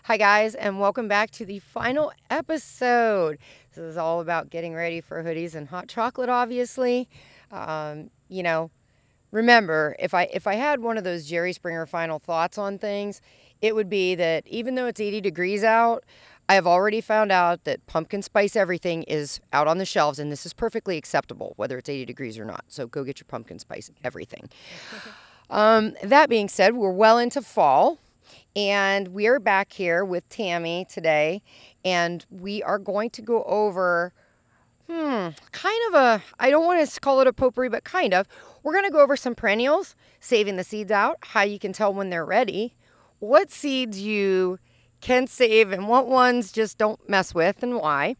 Hi guys, and welcome back to the final episode. This is all about getting ready for hoodies and hot chocolate, obviously. You know, remember, if I had one of those Jerry Springer final thoughts on things, it would be that even though it's 80 degrees out, I have already found out that pumpkin spice everything is out on the shelves, and this is perfectly acceptable, whether it's 80 degrees or not. So go get your pumpkin spice everything. That being said, we're well into fall. And we are back here with Tammy today, and we are going to go over, kind of a, I don't want to call it a potpourri, but kind of. We're going to go over some perennials, saving the seeds out, how you can tell when they're ready, what seeds you can save and what ones just don't mess with and why.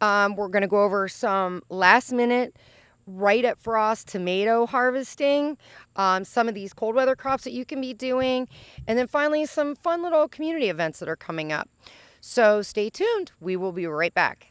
We're going to go over some last minute right at frost tomato harvesting, some of these cold weather crops that you can be doing, and then finally some fun little community events that are coming up. So stay tuned. We will be right back.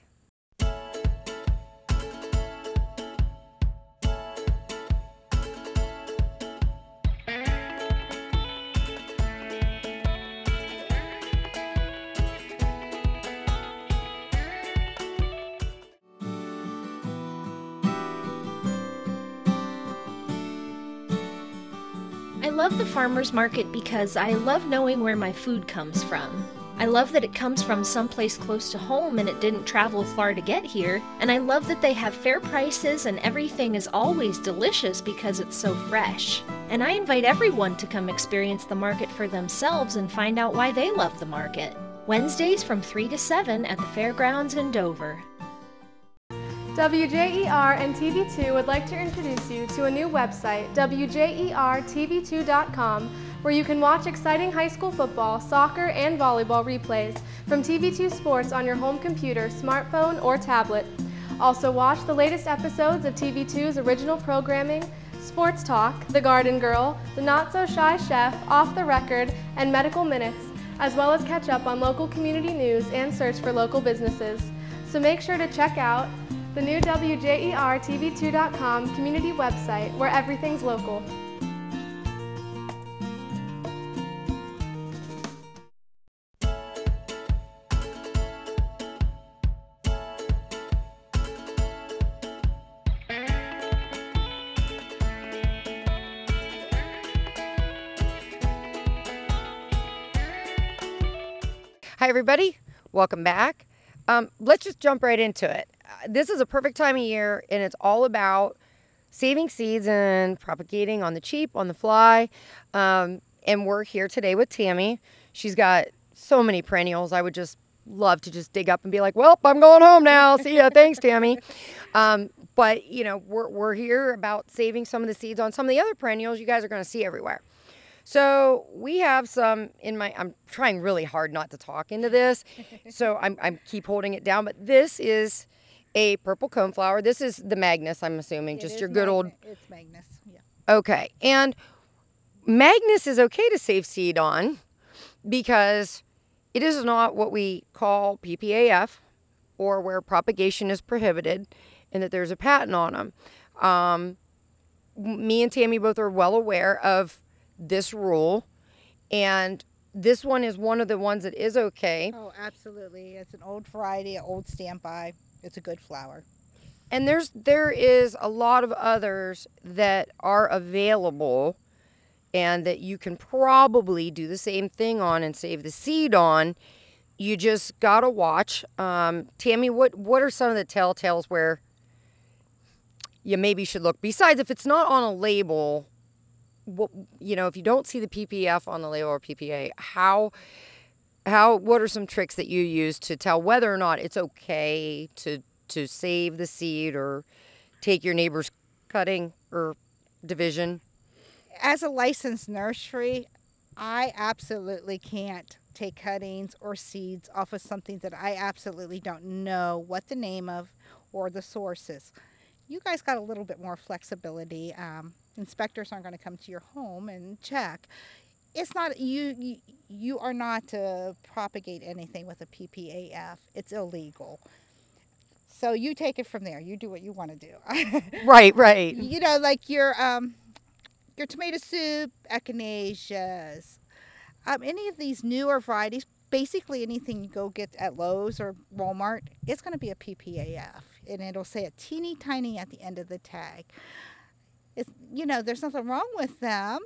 I love the farmer's market because I love knowing where my food comes from. I love that it comes from someplace close to home and it didn't travel far to get here, and I love that they have fair prices and everything is always delicious because it's so fresh. And I invite everyone to come experience the market for themselves and find out why they love the market. Wednesdays from 3 to 7 at the fairgrounds in Dover. WJER and TV2 would like to introduce you to a new website, WJERTV2.com, where you can watch exciting high school football, soccer, and volleyball replays from TV2 Sports on your home computer, smartphone, or tablet. Also watch the latest episodes of TV2's original programming, Sports Talk, The Garden Girl, The Not So Shy Chef, Off the Record, and Medical Minutes, as well as catch up on local community news and search for local businesses. So make sure to check out the new WJERTV2.com community website where everything's local. Hi everybody, welcome back. Let's just jump right into it. This is a perfect time of year, and it's all about saving seeds and propagating on the cheap, on the fly. And we're here today with Tammy. She's got so many perennials. I would just love to just dig up and be like, well, I'm going home now. See ya. Thanks, Tammy. But, you know, we're here about saving some of the seeds on some of the other perennials you guys are going to see everywhere. So we have some in my, I'm trying really hard not to talk into this, so I'm keep holding it down, but this is a purple coneflower. This is the Magnus, I'm assuming, just your good old. It's Magnus, yeah. Okay, and Magnus is okay to save seed on because it is not what we call PPAF, or where propagation is prohibited, and that there's a patent on them. Me and Tammy both are well aware of this rule, and this one is one of the ones that is okay. Oh, absolutely. It's an old variety, an old standby. It's a good flower. And there is a lot of others that are available and that you can probably do the same thing on and save the seed on. You just gotta watch. Tammy, what are some of the telltales where you maybe should look, besides if it's not on a label? You know, if you don't see the PPF on the label or PPA, what are some tricks that you use to tell whether or not it's okay to save the seed or take your neighbor's cutting or division? As a licensed nursery, I absolutely can't take cuttings or seeds off of something that I absolutely don't know what the name of or the source is. You guys got a little bit more flexibility. Inspectors aren't going to come to your home and check. It's not, you are not to propagate anything with a PPAF. It's illegal. So you take it from there. You do what you want to do. Right. You know, like your tomato soup, echinaceas, any of these newer varieties, basically anything you go get at Lowe's or Walmart, it's going to be a PPAF, and it'll say a teeny tiny at the end of the tag. It's, there's nothing wrong with them.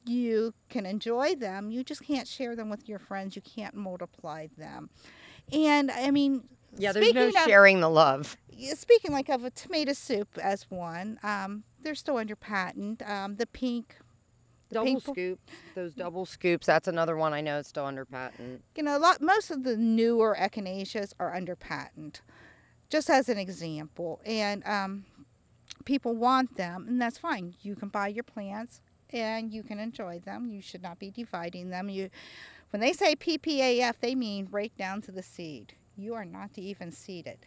You can enjoy them. You just can't share them with your friends. You can't multiply them. And I mean, yeah, there's no sharing the love. Speaking like of a tomato soup as one, they're still under patent. The pink. Double scoops, those double scoops, that's another one I know is still under patent. Most of the newer echinaceas are under patent, just as an example. And people want them, and that's fine. You can buy your plants, and you can enjoy them. You should not be dividing them. When they say PPAF, they mean right down to the seed. You are not to even seed it.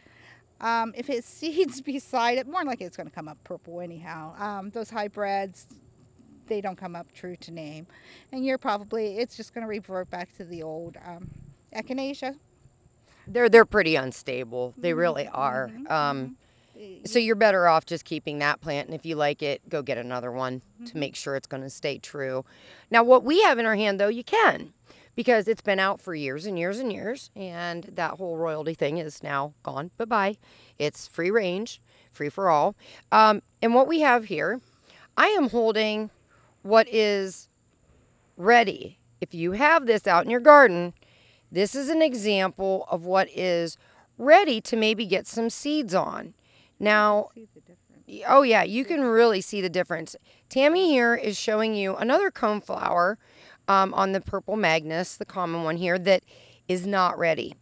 If it seeds beside it, more likely it's going to come up purple anyhow. Those hybrids, they don't come up true to name. And it's just going to revert back to the old echinacea. They're pretty unstable. They really are. So you're better off just keeping that plant, and if you like it, go get another one to make sure it's going to stay true. Now, what we have in our hand, though, you can, because it's been out for years and years and years, and that whole royalty thing is now gone. Bye-bye. It's free range, free for all. And what we have here, I am holding what is ready. If you have this out in your garden, this is an example of what is ready to maybe get some seeds on. Now, oh yeah, you can really see the difference. Tammy here is showing you another coneflower on the purple Magnus, the common one here, that is not ready.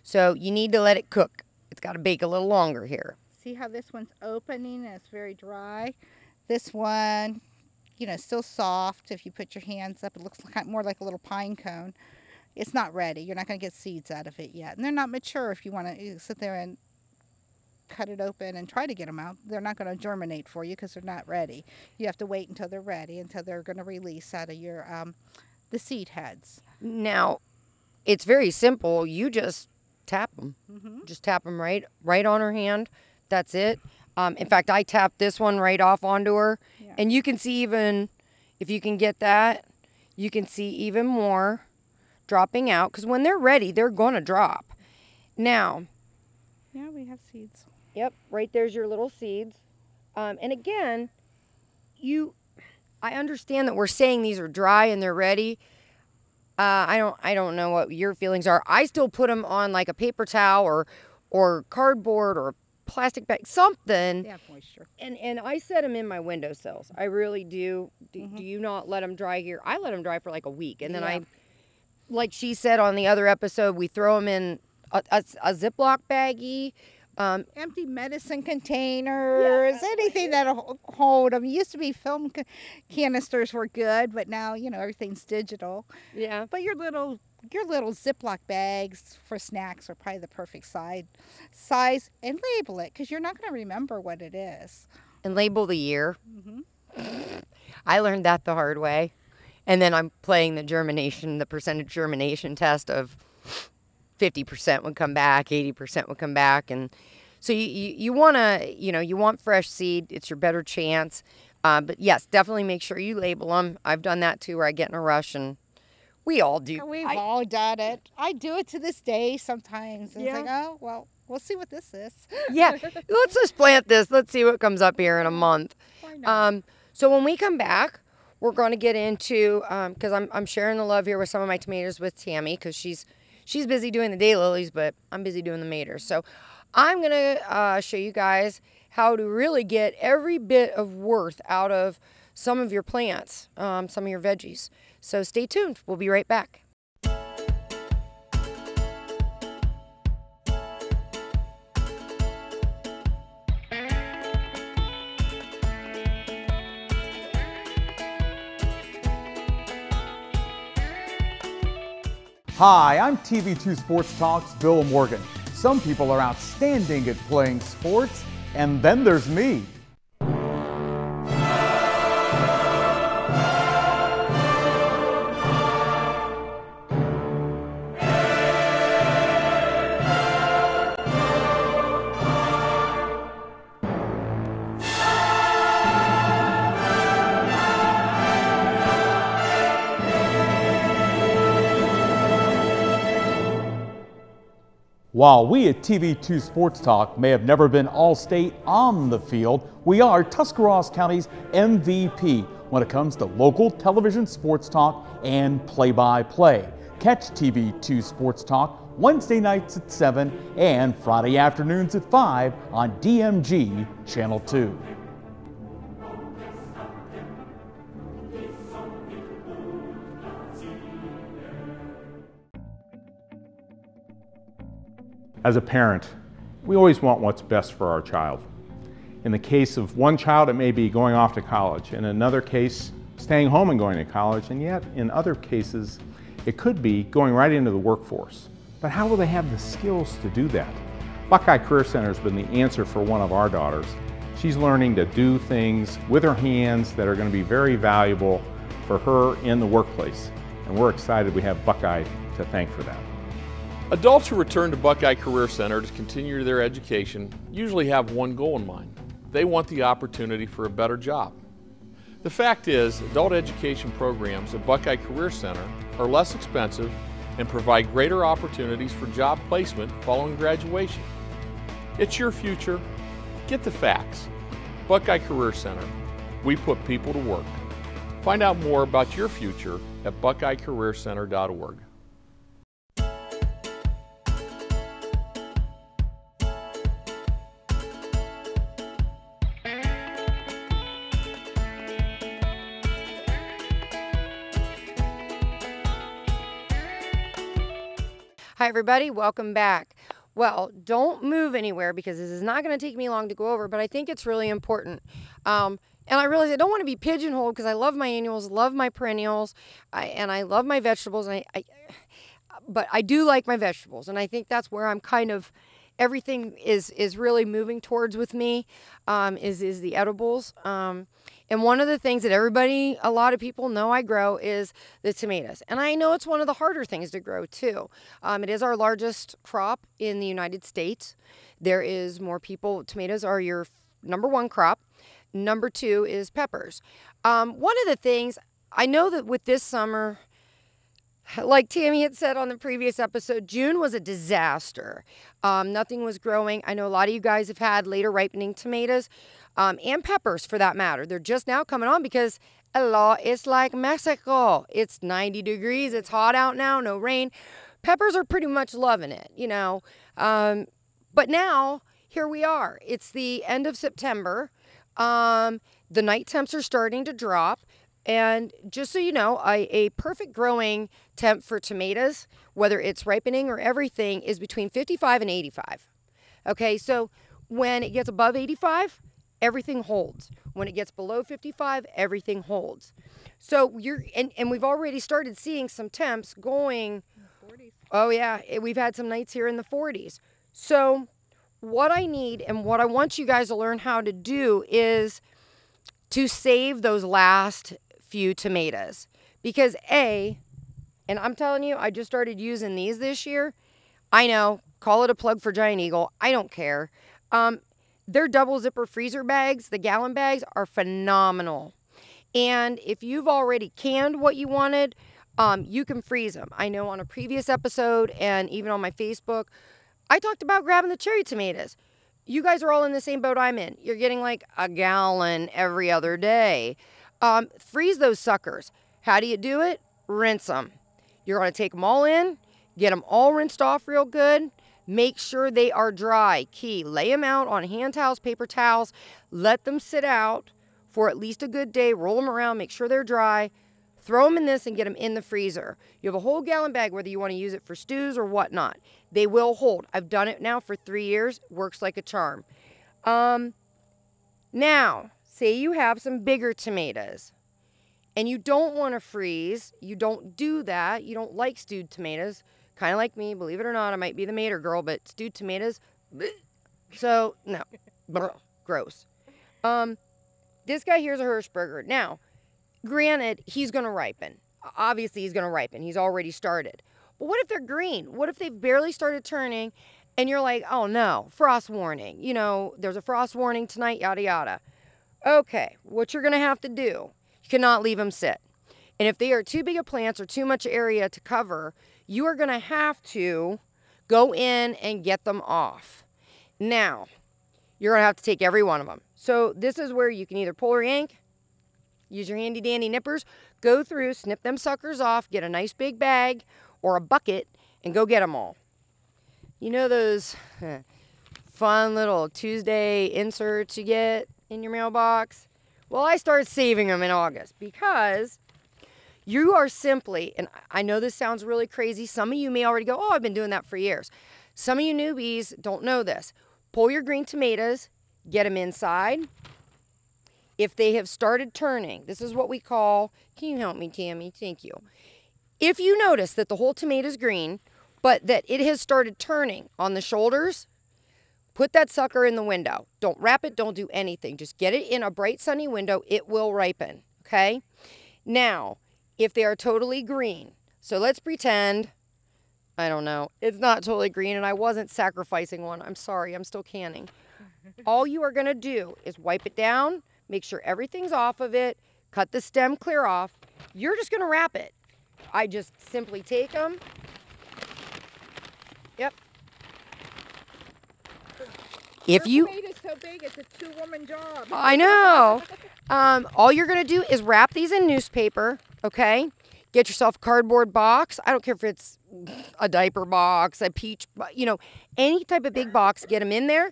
So you need to let it cook. It's got to bake a little longer here. See how this one's opening and it's very dry? This one, still soft. If you put your hands up, it looks more like a little pine cone. It's not ready. You're not going to get seeds out of it yet. And they're not mature if you want to sit there and cut it open and try to get them out. They're not going to germinate for you because they're not ready. You have to wait until they're ready, until they're going to release out of your the seed heads. Now, it's very simple. You just tap them. Just tap them right on her hand. That's it. In fact, I tapped this one right off onto her, and you can see even, if you can get that, you can see even more dropping out, because when they're ready, they're going to drop. Now, yeah, we have seeds. Yep, right there's your little seeds. And again, I understand that we're saying these are dry and they're ready. I don't know what your feelings are. I still put them on like a paper towel or cardboard or plastic bag, something. They have moisture. And I set them in my windowsills. I really do. Do you not let them dry here? I let them dry for like a week, and then like she said on the other episode, we throw them in a Ziploc baggie. Empty medicine containers, anything that'll hold them. It used to be film canisters were good, but now, everything's digital. Yeah. But your little Ziploc bags for snacks are probably the perfect size, and label it, because you're not going to remember what it is. And label the year. I learned that the hard way. And then I'm playing the percentage germination test of 50% would come back, 80% would come back. And so you want to, you want fresh seed. It's your better chance. But yes, definitely make sure you label them. I've done that too, where I get in a rush, and we all do. We've all done it. I do it to this day sometimes. It's like, oh, well, we'll see what this is. Yeah, let's just plant this. Let's see what comes up here in a month. Why not? So when we come back, we're going to get into, because I'm sharing the love here with some of my tomatoes with Tammy, because she's busy doing the daylilies, but I'm busy doing the maters. So I'm going to show you guys how to really get every bit of worth out of some of your plants, some of your veggies. So stay tuned. We'll be right back. Hi, I'm TV2 Sports Talk's Bill Morgan. Some people are outstanding at playing sports, and then there's me. While we at TV2 Sports Talk may have never been All-State on the field, we are Tuscarawas County's MVP when it comes to local television sports talk and play-by-play. Catch TV2 Sports Talk Wednesday nights at 7 and Friday afternoons at 5 on DMG Channel 2. As a parent, we always want what's best for our child. In the case of one child, it may be going off to college. In another case, staying home and going to college. And yet, in other cases, it could be going right into the workforce. But how will they have the skills to do that? Buckeye Career Center has been the answer for one of our daughters. She's learning to do things with her hands that are going to be very valuable for her in the workplace. And we're excited we have Buckeye to thank for that. Adults who return to Buckeye Career Center to continue their education usually have one goal in mind. They want the opportunity for a better job. The fact is, adult education programs at Buckeye Career Center are less expensive and provide greater opportunities for job placement following graduation. It's your future. Get the facts. Buckeye Career Center. We put people to work. Find out more about your future at buckeyecareercenter.org. Hi everybody, welcome back. Well, don't move anywhere because this is not going to take me long to go over, but I think it's really important. And I realize I don't want to be pigeonholed because I love my annuals, love my perennials, and I love my vegetables. But I do like my vegetables, and I think that's where I'm kind of, everything is really moving towards with me, is the edibles. And one of the things that a lot of people know I grow is the tomatoes. And I know it's one of the harder things to grow too. It is our largest crop in the United States. There is more people, tomatoes are your number one crop. Number two is peppers. One of the things, I know that with this summer, like Tammy had said on the previous episode, June was a disaster. Nothing was growing. I know a lot of you guys have had later ripening tomatoes and peppers for that matter. They're just now coming on because it's like Mexico. It's 90 degrees. It's hot out now. No rain. Peppers are pretty much loving it, you know. But now, here we are. It's the end of September. The night temps are starting to drop. And just so you know, a perfect growing temp for tomatoes, whether it's ripening or everything, is between 55 and 85. Okay, so when it gets above 85, everything holds. When it gets below 55, everything holds. So and we've already started seeing some temps going. 40s. Oh yeah, we've had some nights here in the 40s. So what I need and what I want you guys to learn how to do is to save those last few tomatoes, because and I'm telling you, I just started using these this year. I know, call it a plug for Giant Eagle, I don't care. Their double zipper freezer bags, the gallon bags, are phenomenal. And if you've already canned what you wanted, you can freeze them. I know on a previous episode and even on my Facebook, I talked about grabbing the cherry tomatoes. You guys are all in the same boat I'm in. You're getting like a gallon every other day. Freeze those suckers. How do you do it? Rinse them. You're going to take them all in, get them all rinsed off real good. Make sure they are dry. Key, lay them out on hand towels, paper towels. Let them sit out for at least a good day. Roll them around, make sure they're dry. Throw them in this and get them in the freezer. You have a whole gallon bag, whether you want to use it for stews or whatnot. They will hold. I've done it now for 3 years. Works like a charm. Now, say you have some bigger tomatoes and you don't want to freeze. You don't do that. You don't like stewed tomatoes. Kind of like me, believe it or not. I might be the Mater girl, but stewed tomatoes, bleh. So no, gross. This guy here's a Hirschberger. Now, granted, he's going to ripen. Obviously, he's going to ripen. He's already started. But what if they're green? What if they've barely started turning and you're like, oh no, frost warning. You know, there's a frost warning tonight, yada, yada. Okay, what you're going to have to do, you cannot leave them sit. And if they are too big of plants or too much area to cover, you are going to have to Go in and get them off. Now, you're going to have to take every one of them. So this is where you can either pull or yank, use your handy dandy nippers, go through, snip them suckers off, get a nice big bag or a bucket, and go get them all. You know those fun little Tuesday inserts you get in your mailbox? Well, I started saving them in August because you are simply, and I know this sounds really crazy, some of you may already go, oh, I've been doing that for years. Some of you newbies don't know this. Pull your green tomatoes, get them inside. If they have started turning, this is what we call, can you help me, Tammy? Thank you. If you notice that the whole tomato is green, but that it has started turning on the shoulders, put that sucker in the window. Don't wrap it, don't do anything. Just get it in a bright sunny window, it will ripen, okay? Now, if they are totally green, so let's pretend, I don't know, it's not totally green and I wasn't sacrificing one. I'm sorry, I'm still canning. All you are gonna do is wipe it down, make sure everything's off of it, cut the stem clear off. You're just gonna wrap it. I just simply take them. Yep. If you, Your plate is so big, it's a two-woman job. I know. All you're gonna do is wrap these in newspaper, okay? Get yourself a cardboard box. I don't care if it's a diaper box, a peach, you know, any type of big box, get them in there,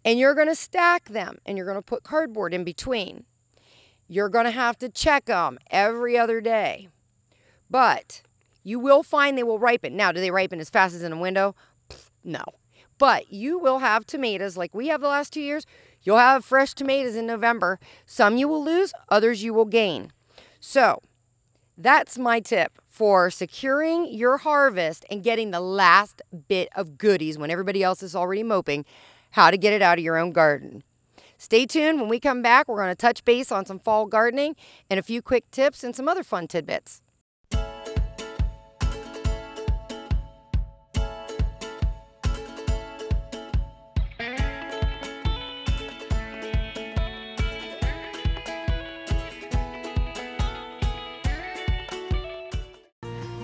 and you're gonna stack them, and you're gonna put cardboard in between. You're gonna have to check them every other day, but you will find they will ripen. Now, do they ripen as fast as in a window? No. But you will have tomatoes like we have the last 2 years. You'll have fresh tomatoes in November. Some you will lose, others you will gain. So that's my tip for securing your harvest and getting the last bit of goodies when everybody else is already moping, how to get it out of your own garden. Stay tuned. When we come back, we're going to touch base on some fall gardening and a few quick tips and some other fun tidbits.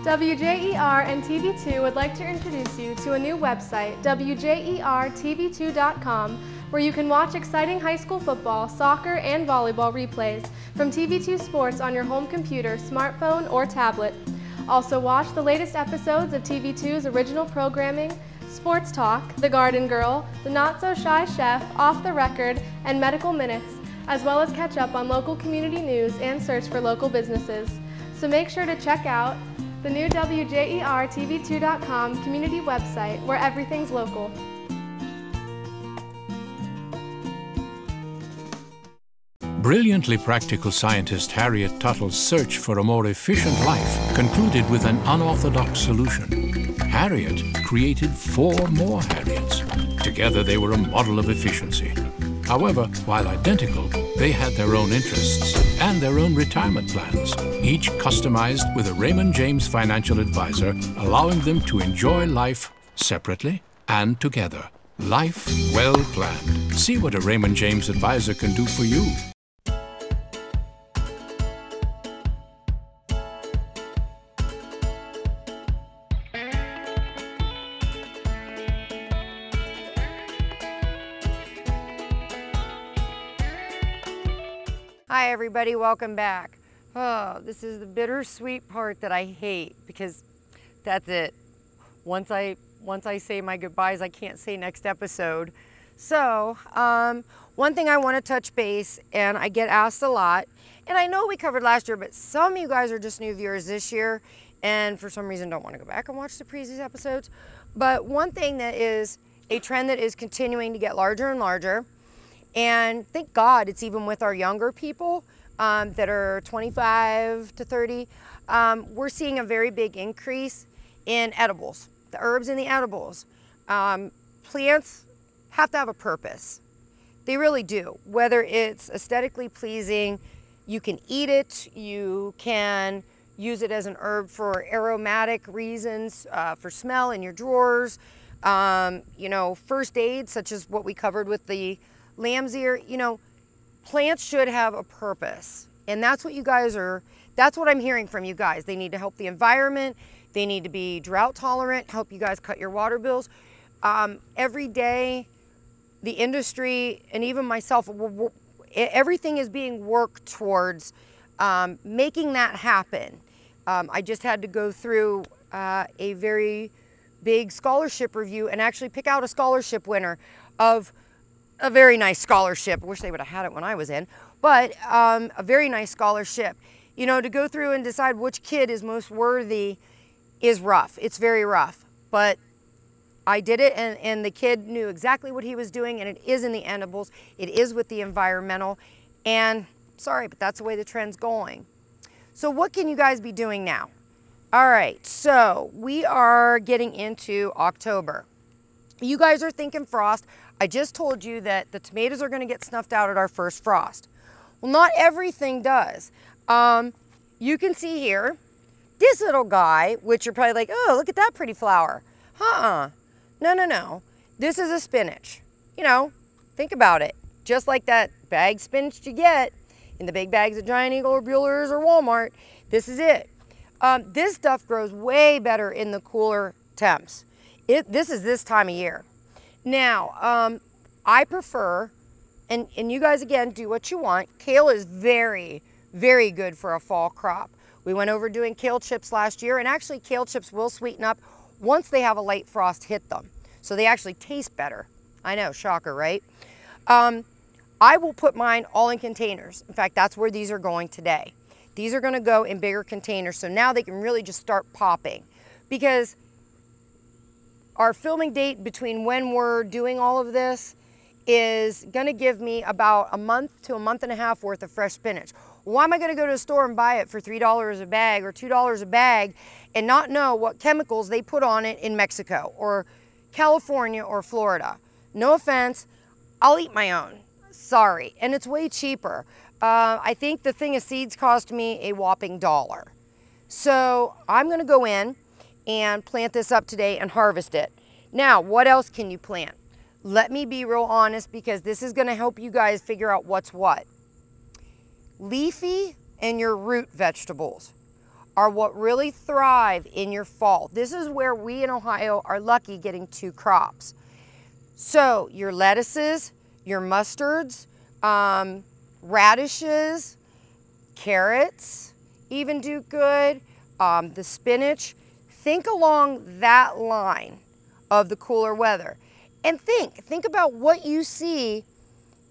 WJER and TV2 would like to introduce you to a new website, WJERTV2.com, where you can watch exciting high school football, soccer, and volleyball replays from TV2 Sports on your home computer, smartphone, or tablet. Also watch the latest episodes of TV2's original programming, Sports Talk, The Garden Girl, The Not So Shy Chef, Off the Record, and Medical Minutes, as well as catch up on local community news and search for local businesses. So make sure to check out the new WJERTV2.com community website where everything's local. Brilliantly practical scientist Harriet Tuttle's search for a more efficient life concluded with an unorthodox solution. Harriet created 4 more Harriets. Together they were a model of efficiency. However, while identical, they had their own interests and their own retirement plans, each customized with a Raymond James financial advisor, allowing them to enjoy life separately and together. Life well planned. See what a Raymond James advisor can do for you. Hi everybody, welcome back. Oh, this is the bittersweet part that I hate because that's it. Once I say my goodbyes, I can't say next episode. So, one thing I want to touch base, and I get asked a lot, and I know we covered last year, but some of you guys are just new viewers this year, and for some reason don't want to go back and watch the previous episodes. But one thing that is a trend that is continuing to get larger and larger, and thank God it's even with our younger people that are 25 to 30, we're seeing a very big increase in edibles, the herbs and the edibles. Plants have to have a purpose. They really do. Whether it's aesthetically pleasing, you can eat it, you can use it as an herb for aromatic reasons, for smell in your drawers, you know, first aid, such as what we covered with the lamb's ear. You know, plants should have a purpose. And that's what you guys are, that's what I'm hearing from you guys. They need to help the environment. They need to be drought tolerant, help you guys cut your water bills. Every day, the industry and even myself, everything is being worked towards making that happen. I just had to go through a very big scholarship review and actually pick out a scholarship winner of a very nice scholarship. I wish they would have had it when I was in, but a very nice scholarship. You know, to go through and decide which kid is most worthy is rough. It's very rough, but I did it, and the kid knew exactly what he was doing, and it is in the edibles. It is with the environmental, and sorry, but that's the way the trend's going. So what can you guys be doing now? All right, so we are getting into October. You guys are thinking frost. I just told you that the tomatoes are going to get snuffed out at our first frost. Well, not everything does. You can see here, this little guy, which you're probably like, oh, look at that pretty flower. No. This is a spinach. You know, think about it. Just like that bag spinach you get in the big bags at Giant Eagle or Bueller's or Walmart, this is it. This stuff grows way better in the cooler temps. This is this time of year. Now, I prefer, and you guys again, do what you want. Kale is very, very good for a fall crop. We went over doing kale chips last year, and actually kale chips will sweeten up once they have a light frost hit them. So they actually taste better. I know, shocker, right? I will put mine all in containers. In fact, that's where these are going today. These are gonna go in bigger containers, so now they can really just start popping. Because our filming date between when we're doing all of this is gonna give me about a month to a month and a half worth of fresh spinach. Why am I gonna go to the store and buy it for $3 a bag or $2 a bag and not know what chemicals they put on it in Mexico or California or Florida? No offense, I'll eat my own. Sorry, and it's way cheaper. I think the thing of seeds cost me a whopping $1. So I'm gonna go in and plant this up today and harvest it. Now, what else can you plant? Let me be real honest, because this is gonna help you guys figure out what's what. Leafy and your root vegetables are what really thrive in your fall. This is where we in Ohio are lucky getting 2 crops. So your lettuces, your mustards, radishes, carrots even do good, the spinach. Think along that line of the cooler weather. And think about what you see,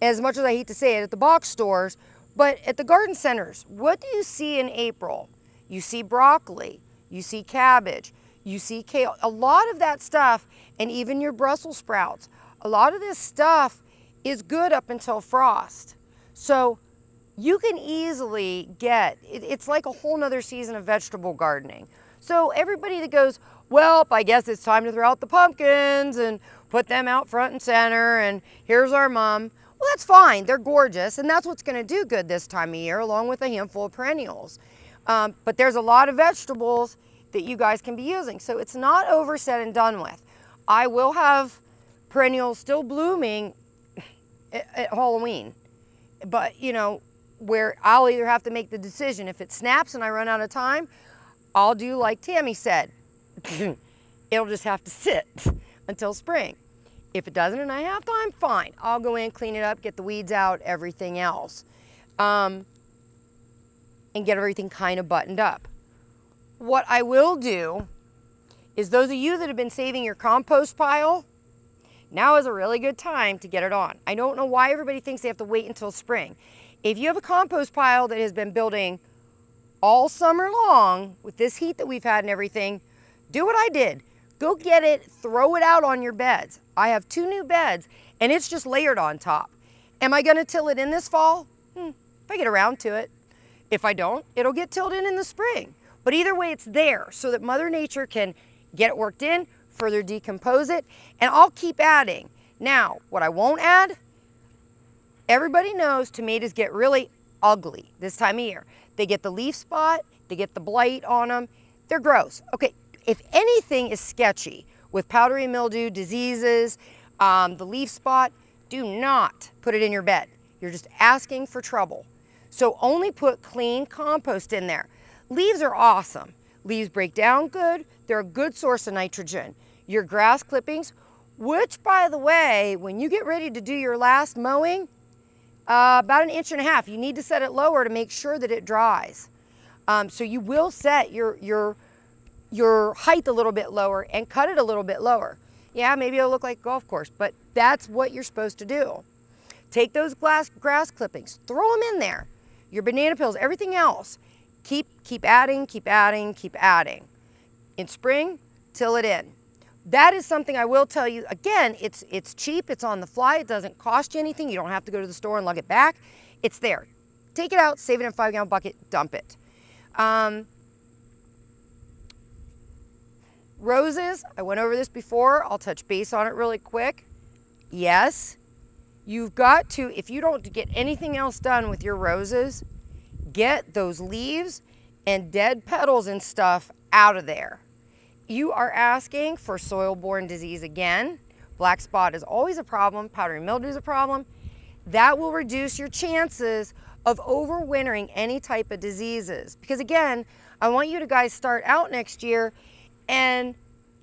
as much as I hate to say it, at the box stores, but at the garden centers. What do you see in April? You see broccoli, you see cabbage, you see kale. A lot of that stuff, and even your Brussels sprouts, a lot of this stuff is good up until frost. So you can easily get, it's like a whole nother season of vegetable gardening. So everybody that goes, well, I guess it's time to throw out the pumpkins and put them out front and center, and here's our mom. Well, that's fine, they're gorgeous, and that's what's gonna do good this time of year, along with a handful of perennials. But there's a lot of vegetables that you guys can be using, so it's not over said and done with. I will have perennials still blooming at Halloween, but you know, where I'll either have to make the decision, if it snaps and I run out of time, I'll do like Tammy said, it'll just have to sit until spring. If it doesn't and I have time, fine. I'll go in, clean it up, get the weeds out, everything else, and get everything kind of buttoned up. What I will do is, those of you that have been saving your compost pile, now is a really good time to get it on. I don't know why everybody thinks they have to wait until spring. If you have a compost pile that has been building all summer long with this heat that we've had and everything, do what I did. Go get it, throw it out on your beds. I have 2 new beds and it's just layered on top. Am I gonna till it in this fall? If I get around to it. If I don't, it'll get tilled in the spring. But either way, it's there so that Mother Nature can get it worked in, further decompose it, and I'll keep adding. Now, what I won't add, everybody knows tomatoes get really ugly this time of year. They get the leaf spot, they get the blight on them, they're gross. Okay, if anything is sketchy with powdery mildew, diseases, the leaf spot, do not put it in your bed. You're just asking for trouble. So only put clean compost in there. Leaves are awesome. Leaves break down good. They're a good source of nitrogen. Your grass clippings, which by the way, when you get ready to do your last mowing, about 1.5 inches, you need to set it lower to make sure that it dries. So you will set your height a little bit lower and cut it a little bit lower. Yeah, maybe it'll look like a golf course, but that's what you're supposed to do. Take those grass clippings, throw them in there. Your banana peels, everything else. Keep adding, keep adding, keep adding. In spring, till it in. That is something I will tell you. Again, it's cheap, it's on the fly, it doesn't cost you anything. You don't have to go to the store and lug it back. It's there. Take it out, save it in a 5-gallon bucket, dump it. Roses, I went over this before. I'll touch base on it really quick. Yes, you've got to, if you don't get anything else done with your roses, get those leaves and dead petals and stuff out of there. You are asking for soil-borne disease again. Black spot is always a problem. Powdery mildew is a problem. That will reduce your chances of overwintering any type of diseases. Because again, I want you to guys start out next year and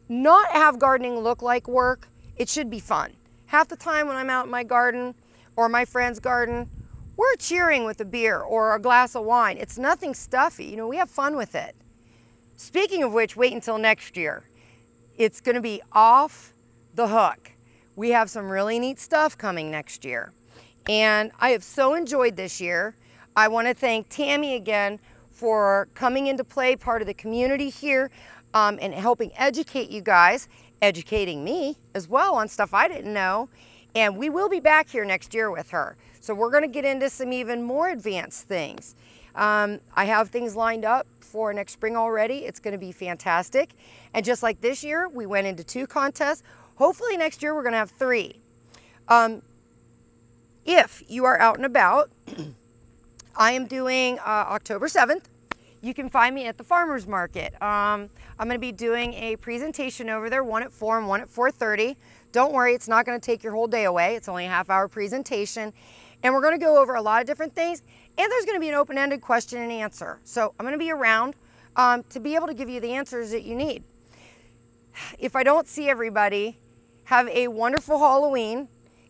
not have gardening look like work. It should be fun. Half the time when I'm out in my garden or my friend's garden, we're cheering with a beer or a glass of wine. It's nothing stuffy. You know, we have fun with it. Speaking of which, wait until next year. It's going to be off the hook. We have some really neat stuff coming next year. And I have so enjoyed this year. I want to thank Tammy again for coming into play, part of the community here, and helping educate you guys, educating me as well on stuff I didn't know. And we will be back here next year with her. So we're going to get into some even more advanced things. I have things lined up for next spring already. It's going to be fantastic. And just like this year, we went into 2 contests. Hopefully next year we're going to have 3. If you are out and about, I am doing October 7th. You can find me at the farmer's market. I'm going to be doing a presentation over there, one at 4 and one at 4:30. Don't worry, it's not going to take your whole day away. It's only a half-hour presentation. And we're going to go over a lot of different things. And there's going to be an open-ended question and answer. So I'm going to be around to be able to give you the answers that you need. If I don't see everybody, have a wonderful Halloween,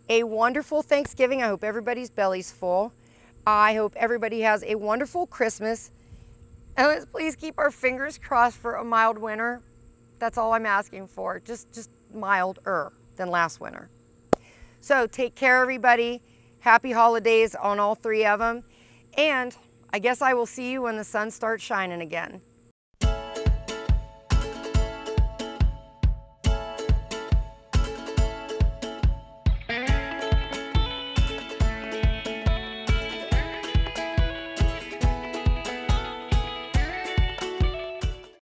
a wonderful Thanksgiving. I hope everybody's belly's full. I hope everybody has a wonderful Christmas. And let's please keep our fingers crossed for a mild winter. That's all I'm asking for. Just milder than last winter. So take care, everybody. Happy holidays on all 3 of them. And I guess I will see you when the sun starts shining again.